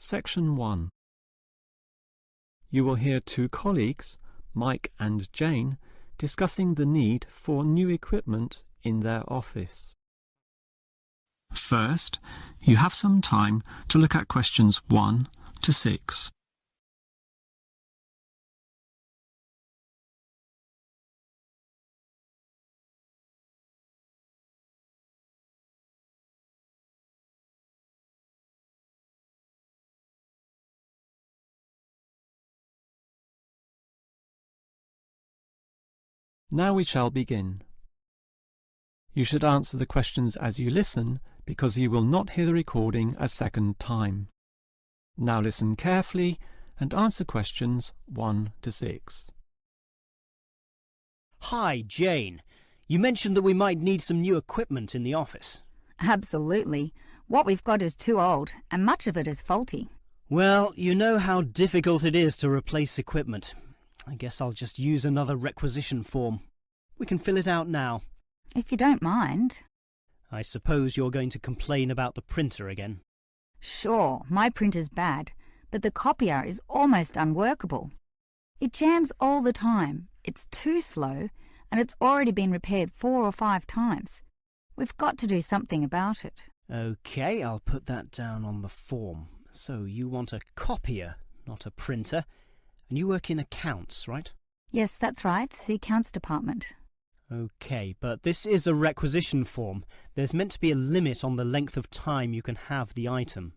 Section 1. You will hear two colleagues, Mike and Jane, discussing the need for new equipment in their office. First, you have some time to look at questions 1 to 6. Now we shall begin. You should answer the questions as you listen because you will not hear the recording a second time. Now listen carefully and answer questions 1 to 6. Hi, Jane. You mentioned that we might need some new equipment in the office. Absolutely. What we've got is too old, and much of it is faulty. Well, you know how difficult it is to replace equipment. I guess I'll just use another requisition form. We can fill it out now. If you don't mind. I suppose you're going to complain about the printer again. Sure, my printer's bad, but the copier is almost unworkable. It jams all the time, it's too slow, and it's already been repaired 4 or 5 times. We've got to do something about it. OK, I'll put that down on the form. So you want a copier, not a printer, and you work in accounts, right? Yes, that's right, the accounts department. OK, but this is a requisition form. There's meant to be a limit on the length of time you can have the item.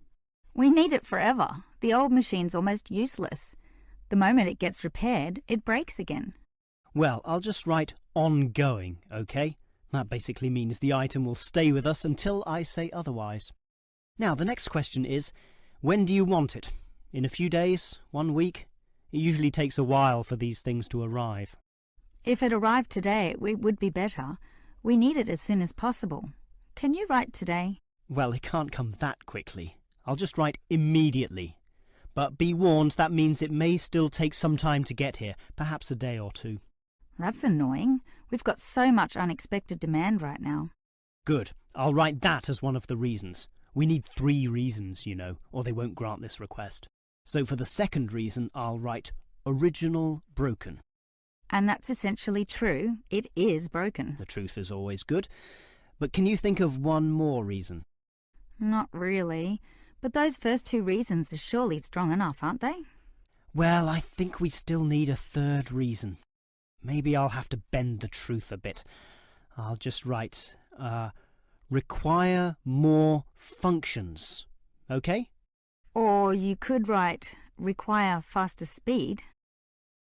We need it forever. The old machine's almost useless. The moment it gets repaired, it breaks again. Well, I'll just write ongoing, OK? That basically means the item will stay with us until I say otherwise. Now, the next question is, when do you want it? In a few days? 1 week? It usually takes a while for these things to arrive. If it arrived today, it would be better. We need it as soon as possible. Can you write today? Well, it can't come that quickly. I'll just write immediately. But be warned, that means it may still take some time to get here, perhaps a day or 2. That's annoying. We've got so much unexpected demand right now. Good. I'll write that as one of the reasons. We need 3 reasons, you know, or they won't grant this request. So for the second reason, I'll write original broken. And that's essentially true. It is broken. The truth is always good. But can you think of one more reason? Not really. But those first 2 reasons are surely strong enough, aren't they? Well, I think we still need a 3rd reason. Maybe I'll have to bend the truth a bit. I'll just write, require more functions. OK? Or you could write, require faster speed.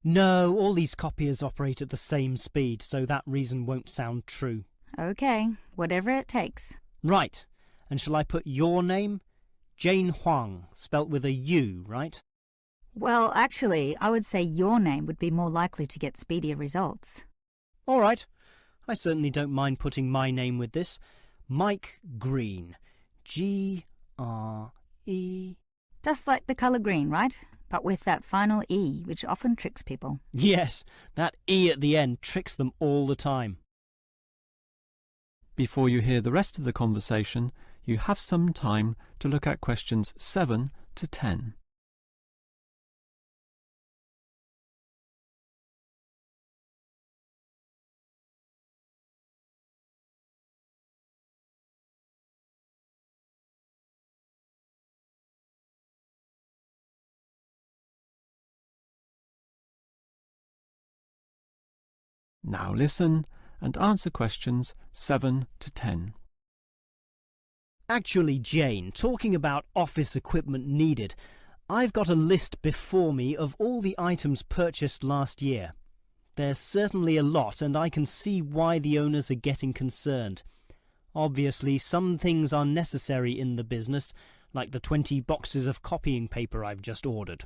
No, all these copiers operate at the same speed, so that reason won't sound true. OK, whatever it takes. Right. And shall I put your name? Jane Huang, spelt with a U, right? Well, actually, I would say your name would be more likely to get speedier results. All right. I certainly don't mind putting my name with this. Mike Green. G-R-E... Just like the colour green, right? But with that final E, which often tricks people. Yes, that E at the end tricks them all the time. Before you hear the rest of the conversation, you have some time to look at questions 7 to 10. Now listen and answer questions 7 to 10. Actually, Jane, talking about office equipment needed, I've got a list before me of all the items purchased last year. There's certainly a lot, and I can see why the owners are getting concerned. Obviously, some things are necessary in the business, like the 20 boxes of copying paper I've just ordered.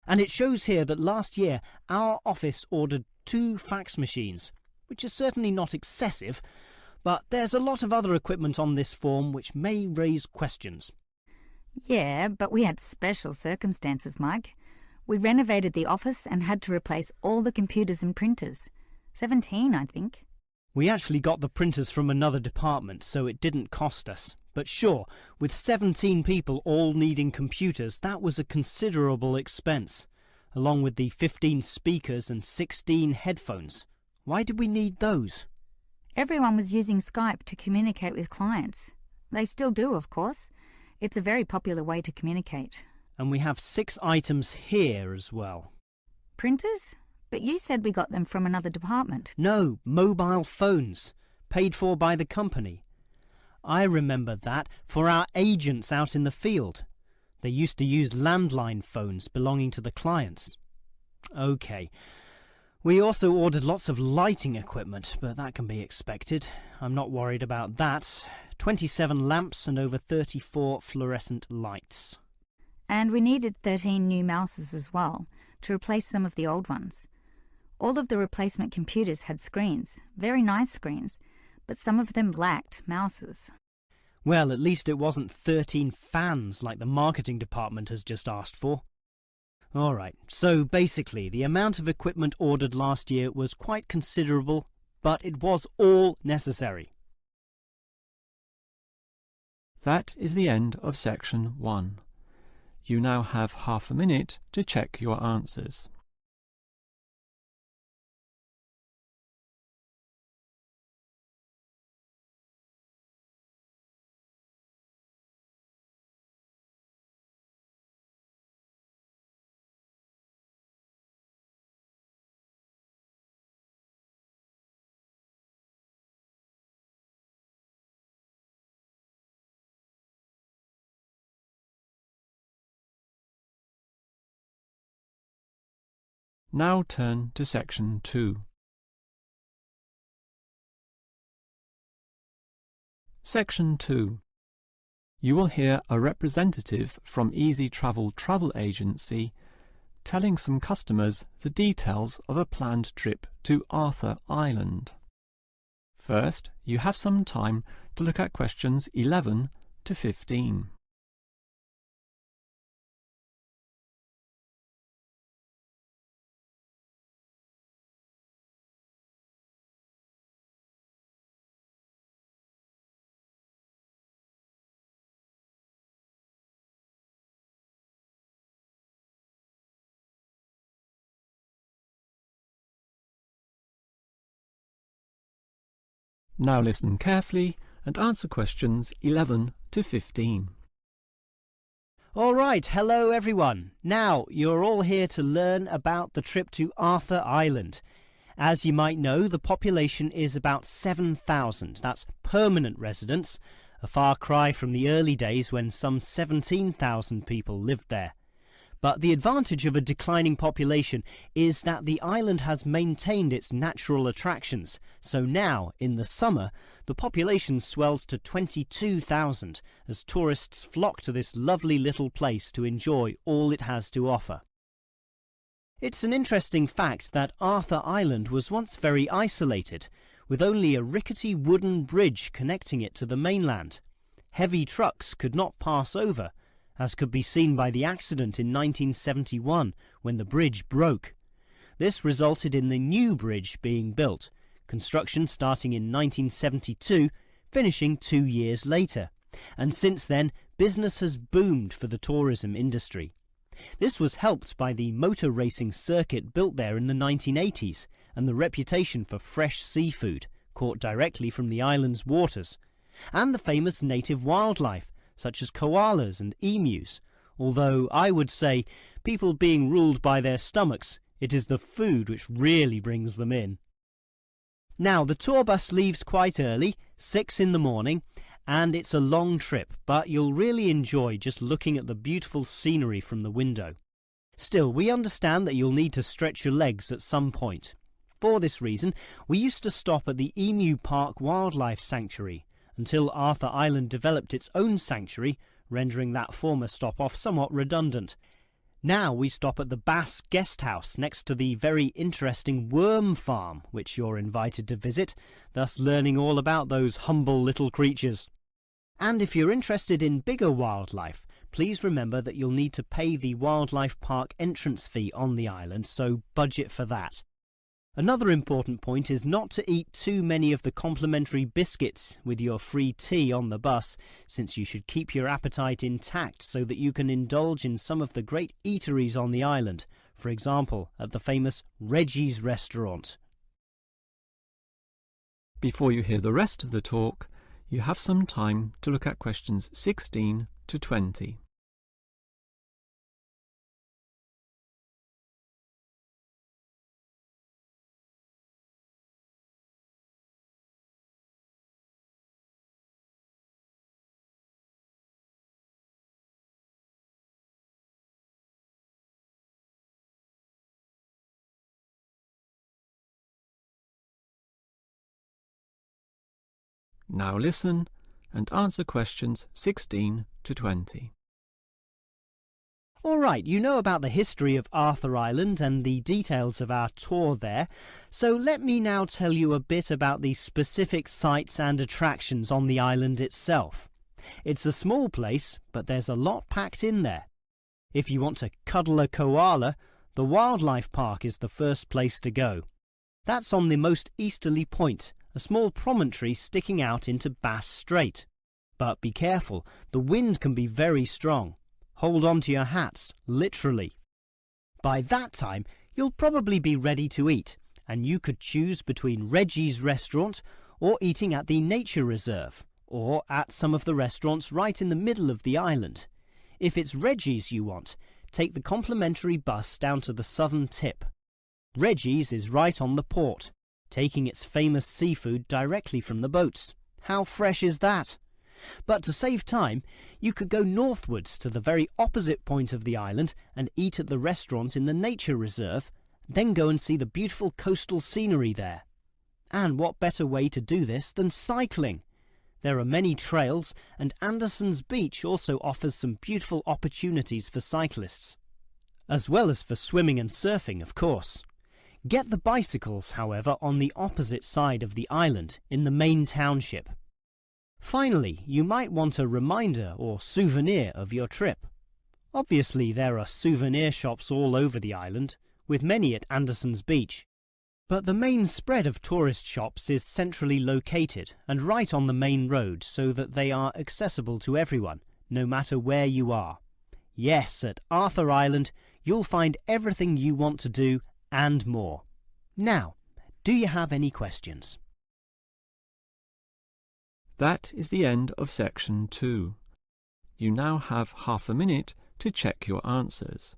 And it shows here that last year our office ordered 2 fax machines, which is certainly not excessive, but there's a lot of other equipment on this form which may raise questions. Yeah, but we had special circumstances, Mike. We renovated the office and had to replace all the computers and printers. 17, I think. We actually got the printers from another department, so it didn't cost us. But sure, with 17 people all needing computers, that was a considerable expense, along with the 15 speakers and 16 headphones. Why did we need those? Everyone was using Skype to communicate with clients. They still do, of course. It's a very popular way to communicate. And we have 6 items here as well. Printers? But you said we got them from another department. No, mobile phones, paid for by the company. I remember that for our agents out in the field. They used to use landline phones belonging to the clients. OK. We also ordered lots of lighting equipment, but that can be expected. I'm not worried about that. 27 lamps and over 34 fluorescent lights. And we needed 13 new mouses as well, to replace some of the old ones. All of the replacement computers had screens, very nice screens, but some of them lacked mouses. Well, at least it wasn't 13 fans like the marketing department has just asked for. All right, so basically the amount of equipment ordered last year was quite considerable, but it was all necessary. That is the end of section 1. You now have half a minute to check your answers. Now turn to section 2. Section 2. You will hear a representative from Easy Travel Travel Agency telling some customers the details of a planned trip to Arthur Island. First, you have some time to look at questions 11 to 15. Now listen carefully and answer questions 11 to 15. All right, hello everyone. Now, you're all here to learn about the trip to Arthur Island. As you might know, the population is about 7,000. That's permanent residents, a far cry from the early days when some 17,000 people lived there. But the advantage of a declining population is that the island has maintained its natural attractions. So now, in the summer, the population swells to 22,000 as tourists flock to this lovely little place to enjoy all it has to offer. It's an interesting fact that Arthur Island was once very isolated, with only a rickety wooden bridge connecting it to the mainland. Heavy trucks could not pass over, as could be seen by the accident in 1971 when the bridge broke. This resulted in the new bridge being built, construction starting in 1972, finishing 2 years later. And since then, business has boomed for the tourism industry. This was helped by the motor racing circuit built there in the 1980s and the reputation for fresh seafood, caught directly from the island's waters, and the famous native wildlife, such as koalas and emus, although I would say, people being ruled by their stomachs, it is the food which really brings them in. Now, the tour bus leaves quite early, 6 in the morning, and it's a long trip, but you'll really enjoy just looking at the beautiful scenery from the window. Still, we understand that you'll need to stretch your legs at some point. For this reason, we used to stop at the Emu Park Wildlife Sanctuary, until Arthur Island developed its own sanctuary, rendering that former stop-off somewhat redundant. Now we stop at the Bass Guest House next to the very interesting worm farm, which you're invited to visit, thus learning all about those humble little creatures. And if you're interested in bigger wildlife, please remember that you'll need to pay the wildlife park entrance fee on the island, so budget for that. Another important point is not to eat too many of the complimentary biscuits with your free tea on the bus, since you should keep your appetite intact so that you can indulge in some of the great eateries on the island, for example, at the famous Reggie's restaurant. Before you hear the rest of the talk, you have some time to look at questions 16 to 20. Now listen and answer questions 16 to 20. All right, you know about the history of Arthur Island and the details of our tour there, so let me now tell you a bit about the specific sites and attractions on the island itself. It's a small place, but there's a lot packed in there. If you want to cuddle a koala, the wildlife park is the first place to go. That's on the most easterly point, a small promontory sticking out into Bass Strait. But be careful, the wind can be very strong. Hold on to your hats, literally. By that time, you'll probably be ready to eat, and you could choose between Reggie's restaurant or eating at the nature reserve, or at some of the restaurants right in the middle of the island. If it's Reggie's you want, take the complimentary bus down to the southern tip. Reggie's is right on the port, taking its famous seafood directly from the boats. How fresh is that? But to save time, you could go northwards to the very opposite point of the island and eat at the restaurant in the nature reserve, then go and see the beautiful coastal scenery there. And what better way to do this than cycling? There are many trails, and Anderson's Beach also offers some beautiful opportunities for cyclists, as well as for swimming and surfing, of course. Get the bicycles, however, on the opposite side of the island, in the main township. Finally, you might want a reminder or souvenir of your trip. Obviously, there are souvenir shops all over the island, with many at Anderson's Beach. But the main spread of tourist shops is centrally located and right on the main road so that they are accessible to everyone, no matter where you are. Yes, at Arthur Island, you'll find everything you want to do and more. Now, do you have any questions? That is the end of section 2. You now have half a minute to check your answers.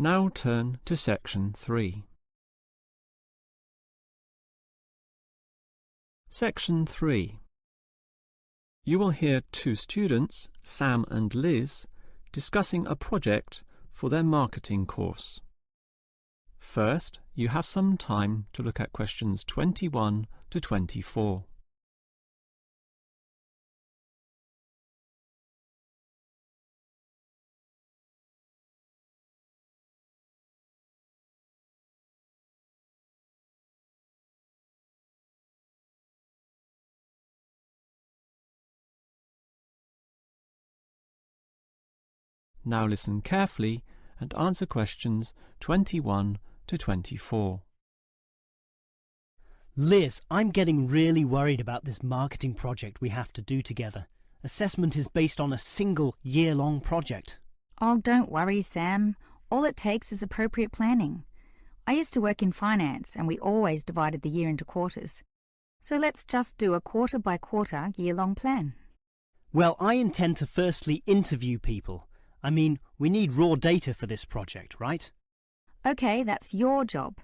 Now turn to section 3. Section 3. You will hear two students, Sam and Liz, discussing a project for their marketing course. First, you have some time to look at questions 21 to 24. Now listen carefully and answer questions 21 to 24. Liz, I'm getting really worried about this marketing project we have to do together. Assessment is based on a single year-long project. Oh, don't worry, Sam. All it takes is appropriate planning. I used to work in finance and we always divided the year into quarters. So let's just do a quarter-by-quarter year-long plan. Well, I intend to firstly interview people. I mean, we need raw data for this project, right? Okay, that's your job.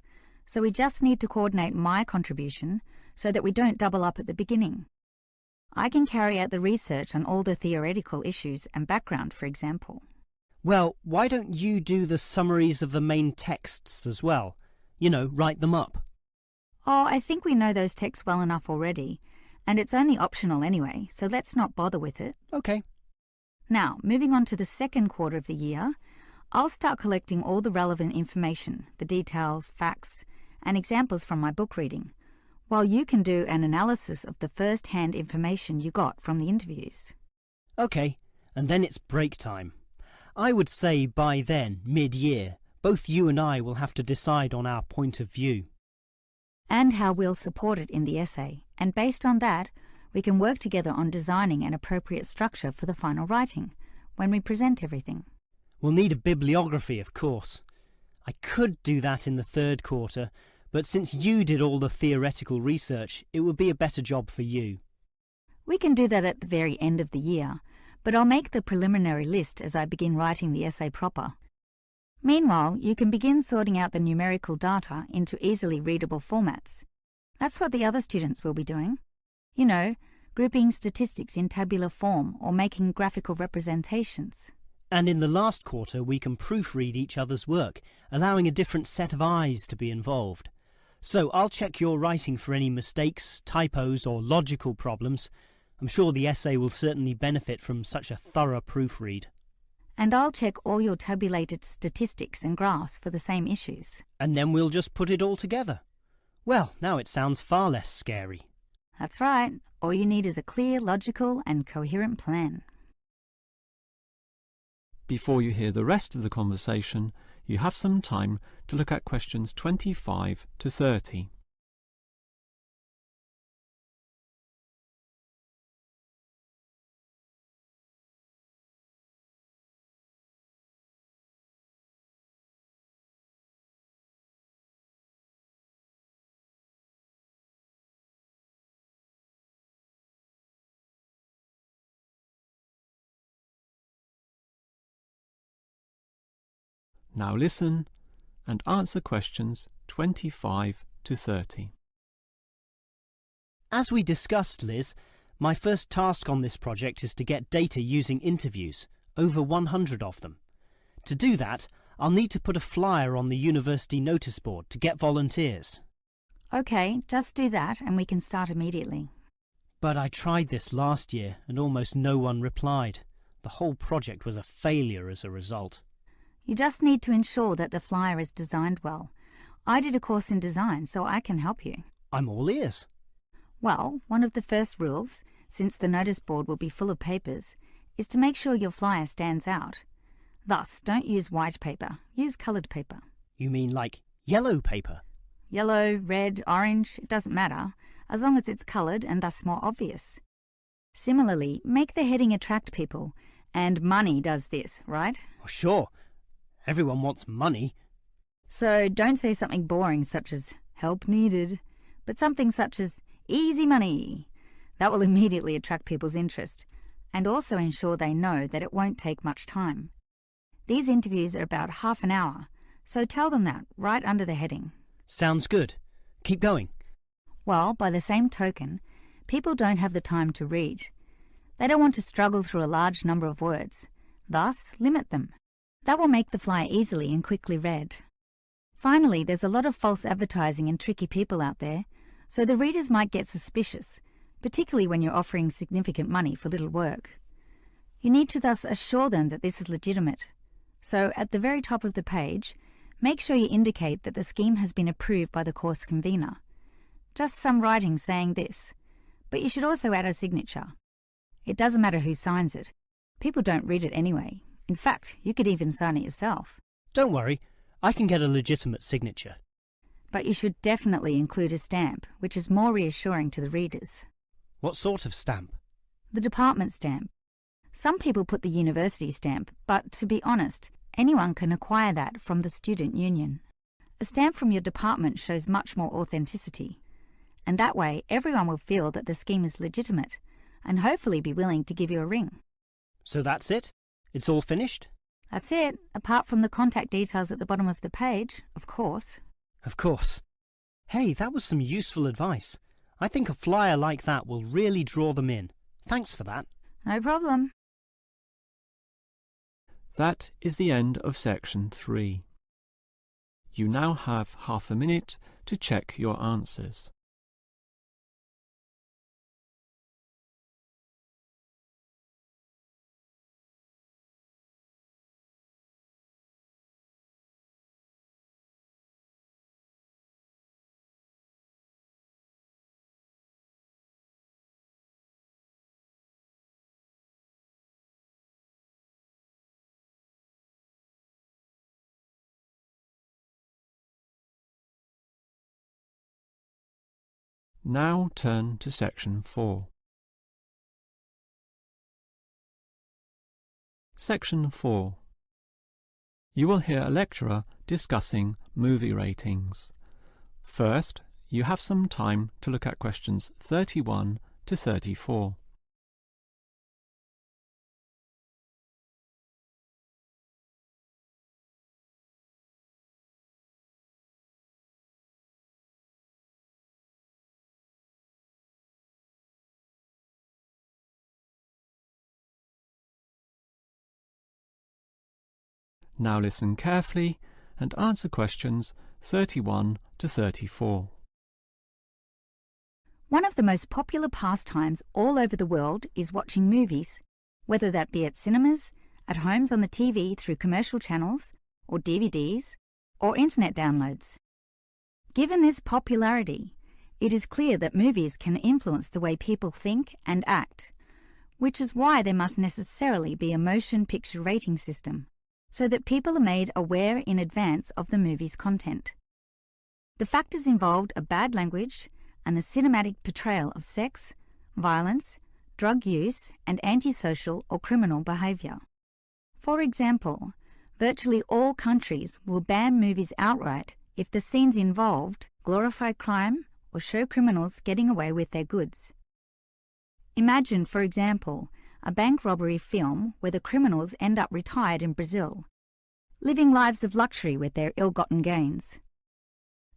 So we just need to coordinate my contribution so that we don't double up at the beginning. I can carry out the research on all the theoretical issues and background, for example. Well, why don't you do the summaries of the main texts as well? You know, write them up. Oh, I think we know those texts well enough already, and it's only optional anyway, so let's not bother with it. OK. Now, moving on to the second quarter of the year, I'll start collecting all the relevant information, the details, facts, and examples from my book reading, while you can do an analysis of the first-hand information you got from the interviews. OK, and then it's break time. I would say by then, mid-year, both you and I will have to decide on our point of view. And how we'll support it in the essay, and based on that, we can work together on designing an appropriate structure for the final writing, when we present everything. We'll need a bibliography, of course. I could do that in the third quarter, but since you did all the theoretical research, it would be a better job for you. We can do that at the very end of the year, but I'll make the preliminary list as I begin writing the essay proper. Meanwhile, you can begin sorting out the numerical data into easily readable formats. That's what the other students will be doing. You know, grouping statistics in tabular form or making graphical representations. And in the last quarter, we can proofread each other's work, allowing a different set of eyes to be involved. So I'll check your writing for any mistakes, typos, or logical problems. I'm sure the essay will certainly benefit from such a thorough proofread. And I'll check all your tabulated statistics and graphs for the same issues. And then we'll just put it all together. Well, now it sounds far less scary. That's right. All you need is a clear, logical, and coherent plan. Before you hear the rest of the conversation, you have some time to look at questions 25 to 30. Now listen and answer questions 25 to 30. As we discussed, Liz, my first task on this project is to get data using interviews, over 100 of them. To do that, I'll need to put a flyer on the university notice board to get volunteers. OK, just do that and we can start immediately. But I tried this last year and almost no one replied. The whole project was a failure as a result. You just need to ensure that the flyer is designed well. I did a course in design, so I can help you. I'm all ears. Well, one of the first rules, since the notice board will be full of papers, is to make sure your flyer stands out. Thus, don't use white paper, use coloured paper. You mean like yellow paper? Yellow, red, orange, it doesn't matter, as long as it's coloured and thus more obvious. Similarly, make the heading attract people, and money does this, right? Oh, sure. Everyone wants money. So don't say something boring such as help needed, but something such as easy money. That will immediately attract people's interest, and also ensure they know that it won't take much time. These interviews are about half an hour, so tell them that right under the heading. Sounds good. Keep going. Well, by the same token, people don't have the time to read. They don't want to struggle through a large number of words. Thus, limit them. That will make the flyer easily and quickly read. Finally, there's a lot of false advertising and tricky people out there, so the readers might get suspicious, particularly when you're offering significant money for little work. You need to thus assure them that this is legitimate. So, at the very top of the page, make sure you indicate that the scheme has been approved by the course convener. Just some writing saying this, but you should also add a signature. It doesn't matter who signs it. People don't read it anyway. In fact, you could even sign it yourself. Don't worry, I can get a legitimate signature. But you should definitely include a stamp, which is more reassuring to the readers. What sort of stamp? The department stamp. Some people put the university stamp, but to be honest, anyone can acquire that from the student union. A stamp from your department shows much more authenticity, and that way everyone will feel that the scheme is legitimate, and hopefully be willing to give you a ring. So that's it? It's all finished? That's it, apart from the contact details at the bottom of the page, of course. Of course. Hey, that was some useful advice. I think a flyer like that will really draw them in. Thanks for that. No problem. That is the end of section 3. You now have half a minute to check your answers. Now turn to section 4. Section 4. You will hear a lecturer discussing movie ratings. First, you have some time to look at questions 31 to 34. Now listen carefully and answer questions 31 to 34. One of the most popular pastimes all over the world is watching movies, whether that be at cinemas, at homes on the TV through commercial channels, or DVDs, or internet downloads. Given this popularity, it is clear that movies can influence the way people think and act, which is why there must necessarily be a motion picture rating system, so that people are made aware in advance of the movie's content. The factors involved are bad language and the cinematic portrayal of sex, violence, drug use, and antisocial or criminal behaviour. For example, virtually all countries will ban movies outright if the scenes involved glorify crime or show criminals getting away with their goods. Imagine, for example, a bank robbery film where the criminals end up retired in Brazil, living lives of luxury with their ill-gotten gains.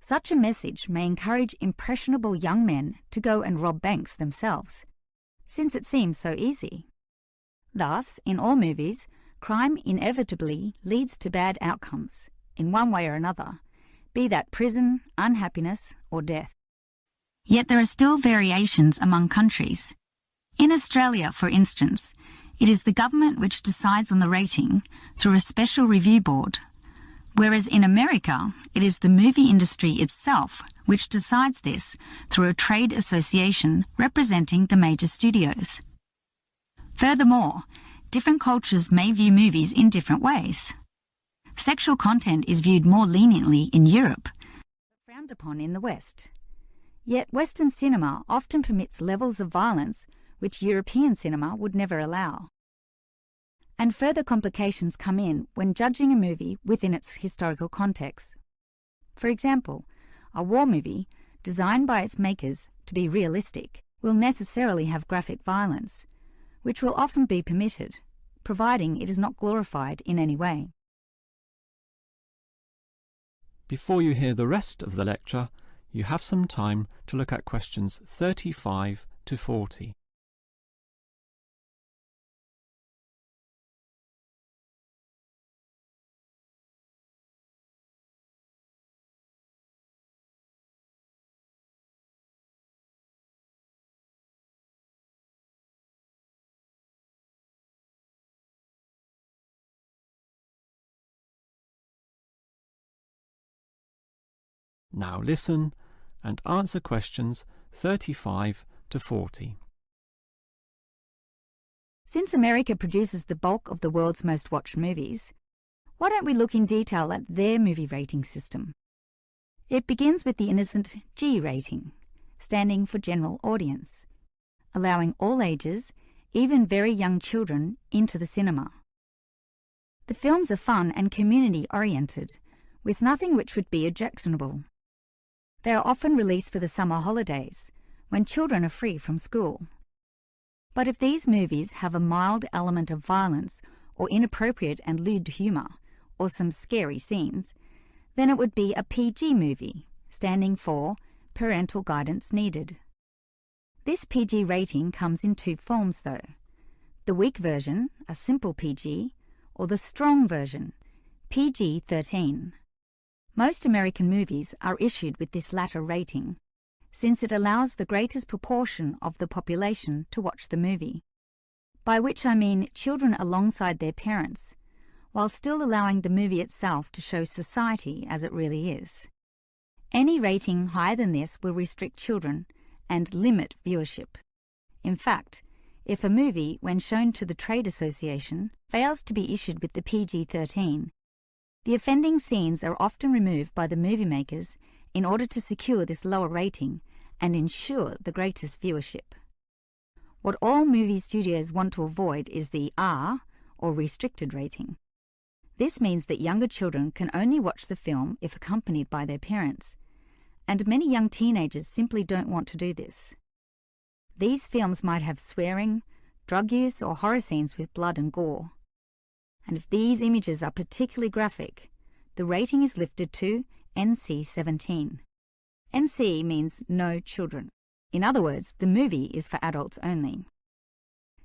Such a message may encourage impressionable young men to go and rob banks themselves, since it seems so easy. Thus, in all movies, crime inevitably leads to bad outcomes, in one way or another, be that prison, unhappiness, or death. Yet there are still variations among countries. In Australia, for instance, it is the government which decides on the rating through a special review board, whereas in America, it is the movie industry itself which decides this through a trade association representing the major studios. Furthermore, different cultures may view movies in different ways. Sexual content is viewed more leniently in Europe, but frowned upon in the West. Yet Western cinema often permits levels of violence which European cinema would never allow. And further complications come in when judging a movie within its historical context. For example, a war movie, designed by its makers to be realistic, will necessarily have graphic violence, which will often be permitted, providing it is not glorified in any way. Before you hear the rest of the lecture, you have some time to look at questions 35 to 40. Now listen and answer questions 35 to 40. Since America produces the bulk of the world's most watched movies, why don't we look in detail at their movie rating system? It begins with the innocent G rating, standing for general audience, allowing all ages, even very young children, into the cinema. The films are fun and community-oriented, with nothing which would be objectionable. They are often released for the summer holidays, when children are free from school. But if these movies have a mild element of violence or inappropriate and lewd humour, or some scary scenes, then it would be a PG movie, standing for Parental Guidance Needed. This PG rating comes in two forms though: the weak version, a simple PG, or the strong version, PG-13. Most American movies are issued with this latter rating, since it allows the greatest proportion of the population to watch the movie, by which I mean children alongside their parents, while still allowing the movie itself to show society as it really is. Any rating higher than this will restrict children and limit viewership. In fact, if a movie, when shown to the trade association, fails to be issued with the PG-13, the offending scenes are often removed by the movie makers in order to secure this lower rating and ensure the greatest viewership. What all movie studios want to avoid is the R, or restricted rating. This means that younger children can only watch the film if accompanied by their parents, and many young teenagers simply don't want to do this. These films might have swearing, drug use, or horror scenes with blood and gore. And if these images are particularly graphic, the rating is lifted to NC-17. NC means no children. In other words, the movie is for adults only.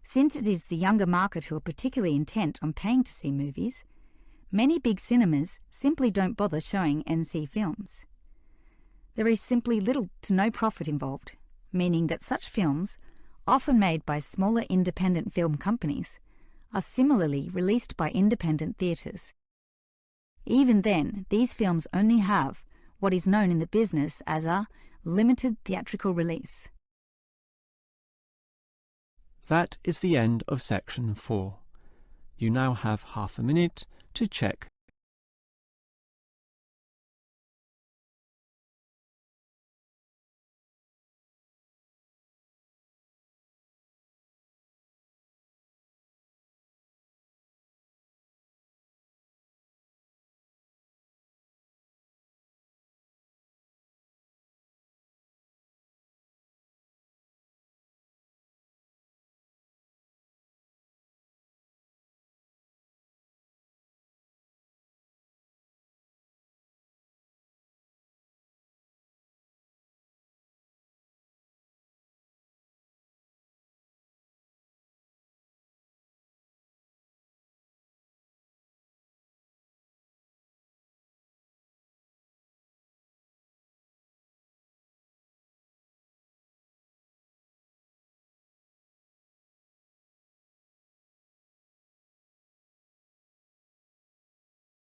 Since it is the younger market who are particularly intent on paying to see movies, many big cinemas simply don't bother showing NC films. There is simply little to no profit involved, meaning that such films, often made by smaller independent film companies, are similarly released by independent theatres. Even then, these films only have what is known in the business as a limited theatrical release. That is the end of section 4. You now have half a minute to check